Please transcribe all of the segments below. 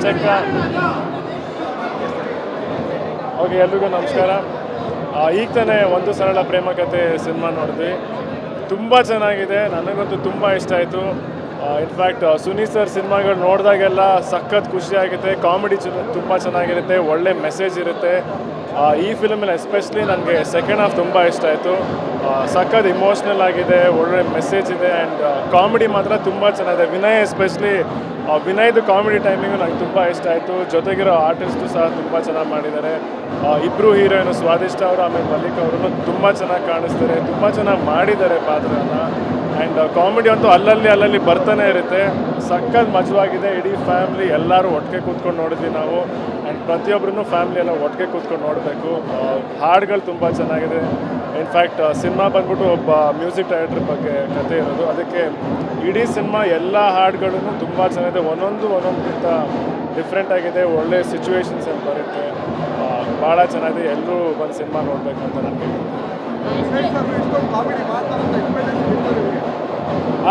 ಚೆಕ್ಕ okay, ಎಲ್ರಿಗೂ ನಮಸ್ಕಾರ. ಈಗ ತಾನೇ ಒಂದು ಸರಳ ಪ್ರೇಮ ಕಥೆ ಸಿನಿಮಾ ನೋಡಿದ್ವಿ. ತುಂಬ ಚೆನ್ನಾಗಿದೆ, ನನಗಂತೂ ತುಂಬ ಇಷ್ಟ ಆಯಿತು. ಇನ್ಫ್ಯಾಕ್ಟ್ ಸುನೀಲ್ ಸರ್ ಸಿನಿಮಾಗಳು ನೋಡಿದಾಗೆಲ್ಲ ಸಖತ್ ಖುಷಿ ಆಗುತ್ತೆ. ಕಾಮಿಡಿ ತುಂಬ ಚೆನ್ನಾಗಿರುತ್ತೆ, ಒಳ್ಳೆ ಮೆಸೇಜ್ ಇರುತ್ತೆ. ಈ ಫಿಲ್ಮಲ್ಲಿ ಎಸ್ಪೆಷಲಿ ನನಗೆ ಸೆಕೆಂಡ್ ಹಾಫ್ ತುಂಬ ಇಷ್ಟ ಆಯಿತು. ಸಖತ್ ಇಮೋಷ್ನಲ್ ಆಗಿದೆ, ಒಳ್ಳೆ ಮೆಸೇಜ್ ಇದೆ ಆ್ಯಂಡ್ ಕಾಮಿಡಿ ಮಾತ್ರ ತುಂಬ ಚೆನ್ನಾಗಿದೆ. ವಿನಯ್ ಎಸ್ಪೆಷಲಿ ವಿನಯ್ದು ಕಾಮಿಡಿ ಟೈಮಿಂಗು ನನಗೆ ತುಂಬ ಇಷ್ಟ ಆಯಿತು. ಜೊತೆಗಿರೋ ಆರ್ಟಿಸ್ಟು ಸಹ ತುಂಬ ಚೆನ್ನಾಗಿ ಮಾಡಿದ್ದಾರೆ. ಇಬ್ಬರು ಹೀರೋಯಿನು ಸ್ವಾದಿಷ್ಟ ಅವರು ಆಮೇಲೆ ಮಲ್ಲಿಕ್ ಅವರು ತುಂಬ ಚೆನ್ನಾಗಿ ಕಾಣಿಸ್ತಾರೆ, ತುಂಬ ಚೆನ್ನಾಗಿ ಮಾಡಿದ್ದಾರೆ ಪಾತ್ರನ. ಆ್ಯಂಡ್ ಕಾಮಿಡಿ ಅಂತೂ ಅಲ್ಲಲ್ಲಿ ಬರ್ತಾನೆ ಇರುತ್ತೆ. ಸಖತ್ ಮಜವಾಗಿದೆ. ಇಡೀ ಫ್ಯಾಮ್ಲಿ ಎಲ್ಲರೂ ಒಟ್ಟಿಗೆ ಕೂತ್ಕೊಂಡು ನೋಡಿದ್ವಿ ನಾವು. ಆ್ಯಂಡ್ ಪ್ರತಿಯೊಬ್ಬರೂ ಫ್ಯಾಮ್ಲಿ ಎಲ್ಲ ಒಟ್ಟಿಗೆ ಕೂತ್ಕೊಂಡು ನೋಡಬೇಕು. ಹಾಡುಗಳು ತುಂಬ ಚೆನ್ನಾಗಿದೆ. ಇನ್ಫ್ಯಾಕ್ಟ್ ಸಿನಿಮಾ ಬಂದ್ಬಿಟ್ಟು ಒಬ್ಬ ಮ್ಯೂಸಿಕ್ ಡೈರೆಕ್ಟರ್ ಬಗ್ಗೆ ಕತೆ ಇರೋದು. ಅದಕ್ಕೆ ಇಡೀ ಸಿನಿಮಾ ಎಲ್ಲ ಹಾಡುಗಳೂ ತುಂಬ ಚೆನ್ನಾಗಿದೆ. ಒಂದೊಂದಕ್ಕಿಂತ ಡಿಫ್ರೆಂಟ್ ಆಗಿದೆ. ಒಳ್ಳೆ ಸಿಚುವೇಶನ್ಸ್ ಅಂತ ಬರುತ್ತೆ. ಭಾಳ ಚೆನ್ನಾಗಿದೆ. ಎಲ್ಲರೂ ಬಂದು ಸಿನಿಮಾ ನೋಡಬೇಕು ಅಂತ ನನಗೆ.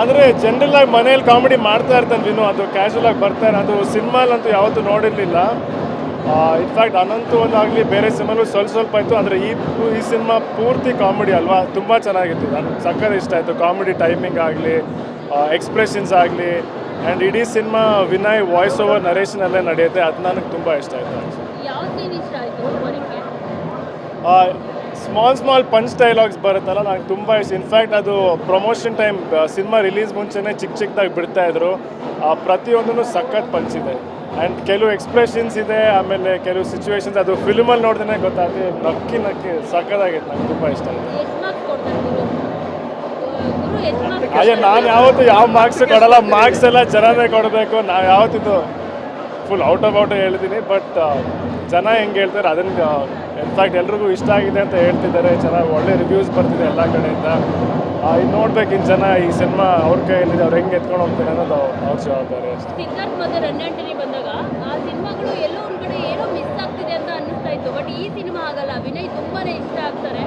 ಆದರೆ ಜನರಲ್ಲಾಗಿ ಮನೇಲಿ ಕಾಮಿಡಿ ಮಾಡ್ತಾ ಇರ್ತಾನೆ ವಿನು, ಅದು ಕ್ಯಾಶುವಲಾಗಿ ಬರ್ತಾರೆ. ಅದು ಸಿನಿಮಾಲಂತೂ ಯಾವತ್ತೂ ನೋಡಿರಲಿಲ್ಲ. ಇನ್ಫ್ಯಾಕ್ಟ್ ಅನಂತು ಒಂದಾಗಲಿ ಬೇರೆ ಸಿನಿಮಾಲು ಸ್ವಲ್ಪ ಆಯಿತು. ಅಂದರೆ ಈ ಸಿನಿಮಾ ಪೂರ್ತಿ ಕಾಮಿಡಿ ಅಲ್ವಾ, ತುಂಬ ಚೆನ್ನಾಗಿತ್ತು. ನನಗೆ ಸಖತ್ ಇಷ್ಟ ಆಯಿತು. ಕಾಮಿಡಿ ಟೈಮಿಂಗ್ ಆಗಲಿ, ಎಕ್ಸ್ಪ್ರೆಷನ್ಸ್ ಆಗಲಿ, ಆ್ಯಂಡ್ ಇಡೀ ಸಿನಿಮಾ ವಿನಯ್ ವಾಯ್ಸ್ ಓವರ್ ನರೇಷನಲ್ಲೇ ನಡೆಯುತ್ತೆ. ಅದು ನನಗೆ ತುಂಬ ಇಷ್ಟ ಆಯಿತು. ಸ್ಮಾಲ್ ಪಂಚ್ ಡೈಲಾಗ್ಸ್ ಬರುತ್ತಲ್ಲ, ನನಗೆ ತುಂಬ ಇಷ್ಟ. ಇನ್ಫ್ಯಾಕ್ಟ್ ಅದು ಪ್ರಮೋಷನ್ ಟೈಮ್ ಸಿನಿಮಾ ರಿಲೀಸ್ ಮುಂಚೆನೇ ಚಿಕ್ಕದಾಗಿ ಬಿಡ್ತಾಯಿದ್ರು. ಪ್ರತಿಯೊಂದೂ ಸಖತ್ ಪಂಚ್ ಇದೆ. ಆ್ಯಂಡ್ ಕೆಲವು ಎಕ್ಸ್ಪ್ರೆಷನ್ಸ್ ಇದೆ, ಆಮೇಲೆ ಕೆಲವು ಸಿಚುವೇಶನ್ಸ್ ಅದು ಫಿಲ್ಮಲ್ಲಿ ನೋಡಿದ್ರೆ ಗೊತ್ತಾಗ್ತದೆ. ನಕ್ಕಿ ಸಖತ್ತಾಗಿತ್ತು. ನನಗೆ ತುಂಬ ಇಷ್ಟ ಆಯಿತು. ಅಯ್ಯೋ, ನಾನು ಯಾವತ್ತೂ ಯಾವ ಮಾರ್ಕ್ಸ್ ಕೊಡಲ್ಲ. ಮಾರ್ಕ್ಸ್ ಎಲ್ಲ ಜನನೇ ಕೊಡಬೇಕು. ನಾವು ಯಾವತ್ತಿದ್ದು ಫುಲ್ ಔಟ್ ಹೇಳಿದ್ದೀನಿ. ಬಟ್ ಜನ ಹೆಂಗೆ ಹೇಳ್ತಾರೆ ಅದನ್ನು ಇನ್ಫ್ಯಾಕ್ಟ್ ಎಲ್ರಿಗೂ ಇಷ್ಟ ಆಗಿದೆ ಅಂತ ಹೇಳ್ತಿದ್ದಾರೆ. ಚೆನ್ನಾಗಿ ಒಳ್ಳೆ ರಿವ್ಯೂಸ್ ಬರ್ತಿದೆ ಎಲ್ಲ ಕಡೆಯಿಂದ. ಇನ್ನು ನೋಡ್ಬೇಕು ಇನ್ನು ಜನ ಈ ಸಿನಿಮಾ ಅವ್ರ ಕೈಯಲ್ಲಿದೆ, ಅವ್ರು ಹೆಂಗೆ ಎತ್ಕೊಂಡು ಹೋಗ್ತಾರೆ ಅನ್ನೋದು ಅವ್ರ ಜವಾಬ್ದಾರಿ ಅಷ್ಟೇ. ಸಿದ್ಧಾರ್ಥ್ ಮತ್ತು ರನ್ನಾಂಟನಿ ಬಂದಾಗ ಆ ಸಿನಿಮಾಗಳು ಎಲ್ಲೋ ಒಂದು ಕಡೆ ಏನೋ ಮಿಸ್ ಆಗ್ತಿದೆ ಅಂತ ಅನ್ನಿಸ್ತಾ ಇತ್ತು. ಬಟ್ ಈ ಸಿನಿಮಾ ಆಗಲ್ಲ. ವಿನಯ್ ತುಂಬಾ ಇಷ್ಟ ಆಗ್ತಾರೆ.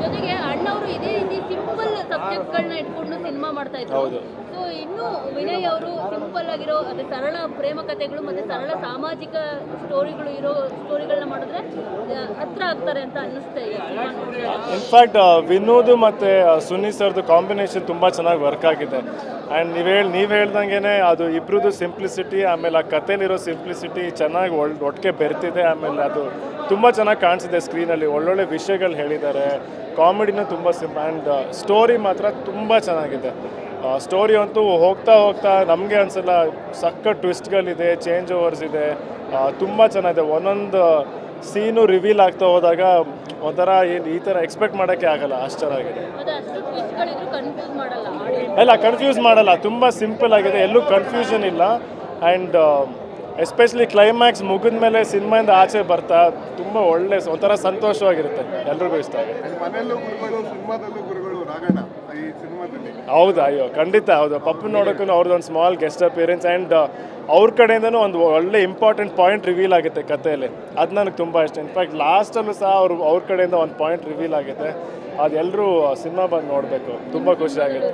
ಜೊತೆಗೆ ಅಣ್ಣವರು ಇದೇ ರೀತಿ ಸಿಂಪಲ್ ಸಬ್ಜೆಕ್ಟ್ಗಳನ್ನ ಇಟ್ಕೊಂಡು ಸಿನಿಮಾ ಮಾಡ್ತಾ ಇದ್ರು. ಸೊ ಇನ್ನು ವಿನಯ್ ಅವರು ಸಿಂಪಲ್ ಆಗಿರೋ ಅದೇ ಸರಳ ಪ್ರೇಮ ಕಥೆಗಳು ಮತ್ತು ಸರಳ ಸಾಮಾಜಿಕ ಸ್ಟೋರಿಗಳು ಇರೋ ಸ್ಟೋರಿಗಳನ್ನ ಮಾಡಿದ್ರೆ ಹತ್ರ ಆಗ್ತಾರೆ ಅಂತ ಅನ್ನಿಸ್ತಾ ಇದೆ. ಇನ್ಫ್ಯಾಕ್ಟ್ ವಿನೋದ್ ಮತ್ತು ಸುನೀಲ್ ಸರ್ದು ಕಾಂಬಿನೇಷನ್ ತುಂಬ ಚೆನ್ನಾಗಿ ವರ್ಕ್ ಆಗಿದೆ. ಆ್ಯಂಡ್ ನೀವು ಹೇಳ್ದಂಗೆ ಅದು ಇಬ್ಬರದು ಸಿಂಪ್ಲಿಸಿಟಿ, ಆಮೇಲೆ ಆ ಕಥೆಲಿರೋ ಸಿಂಪ್ಲಿಸಿಟಿ ಚೆನ್ನಾಗಿ ಒಟ್ಟಿಗೆ ಬೆರ್ತಿದೆ. ಆಮೇಲೆ ಅದು ತುಂಬ ಚೆನ್ನಾಗಿ ಕಾಣಿಸಿದೆ ಸ್ಕ್ರೀನಲ್ಲಿ. ಒಳ್ಳೊಳ್ಳೆ ವಿಷಯಗಳು ಹೇಳಿದ್ದಾರೆ. ಕಾಮಿಡಿನೂ ತುಂಬ ಆ್ಯಂಡ್ ಸ್ಟೋರಿ ಮಾತ್ರ ತುಂಬ ಚೆನ್ನಾಗಿದೆ. ಸ್ಟೋರಿ ಅಂತೂ ಹೋಗ್ತಾ ನಮಗೆ ಅನಿಸಲ್ಲ, ಸಖತ್ ಟ್ವಿಸ್ಟ್ಗಳಿದೆ, ಚೇಂಜ್ ಓವರ್ಸ್ ಇದೆ. ತುಂಬ ಚೆನ್ನಾಗಿದೆ. ಒಂದೊಂದು ಸೀನು ರಿವೀಲ್ ಆಗ್ತಾ ಹೋದಾಗ ಒಂಥರ ಈ ಥರ ಎಕ್ಸ್ಪೆಕ್ಟ್ ಮಾಡೋಕ್ಕೆ ಆಗಲ್ಲ, ಅಷ್ಟು ಚೆನ್ನಾಗಿದೆ. ಇಲ್ಲ, ಕನ್ಫ್ಯೂಸ್ ಮಾಡಲ್ಲ. ತುಂಬ ಸಿಂಪಲ್ ಆಗಿದೆ, ಎಲ್ಲೂ ಕನ್ಫ್ಯೂಷನ್ ಇಲ್ಲ. ಆ್ಯಂಡ್ ಎಸ್ಪೆಷಲಿ ಕ್ಲೈಮ್ಯಾಕ್ಸ್ ಮುಗಿದ ಮೇಲೆ ಸಿನಿಮಾಯಿಂದ ಆಚೆ ಬರ್ತಾ ತುಂಬ ಒಳ್ಳೆ ಒಂಥರ ಸಂತೋಷವಾಗಿರುತ್ತೆ. ಎಲ್ರಿಗೂ ಇಷ್ಟ ಆಗುತ್ತೆ. ಹೌದು, ಅಯ್ಯೋ ಖಂಡಿತ ಹೌದು. ಪಪ್ಪು ನೋಡೋಕ್ಕೂ ಅವ್ರದ್ದೊಂದು ಸ್ಮಾಲ್ ಗೆಸ್ಟ್ ಅಪಿಯರೆನ್ಸ್ ಆ್ಯಂಡ್ ಅವ್ರ ಕಡೆಯಿಂದನೂ ಒಂದು ಒಳ್ಳೆ ಇಂಪಾರ್ಟೆಂಟ್ ಪಾಯಿಂಟ್ ರಿವೀಲ್ ಆಗುತ್ತೆ ಕಥೆಯಲ್ಲಿ. ಅದು ನನಗೆ ತುಂಬ ಇಷ್ಟ. ಇನ್ಫ್ಯಾಕ್ಟ್ ಲಾಸ್ಟಲ್ಲೂ ಸಹ ಅವ್ರ ಕಡೆಯಿಂದ ಒಂದು ಪಾಯಿಂಟ್ ರಿವೀಲ್ ಆಗುತ್ತೆ. ಅದೆಲ್ಲರೂ ಸಿನಿಮಾ ಬಂದು ನೋಡಬೇಕು. ತುಂಬ ಖುಷಿಯಾಗಿದೆ.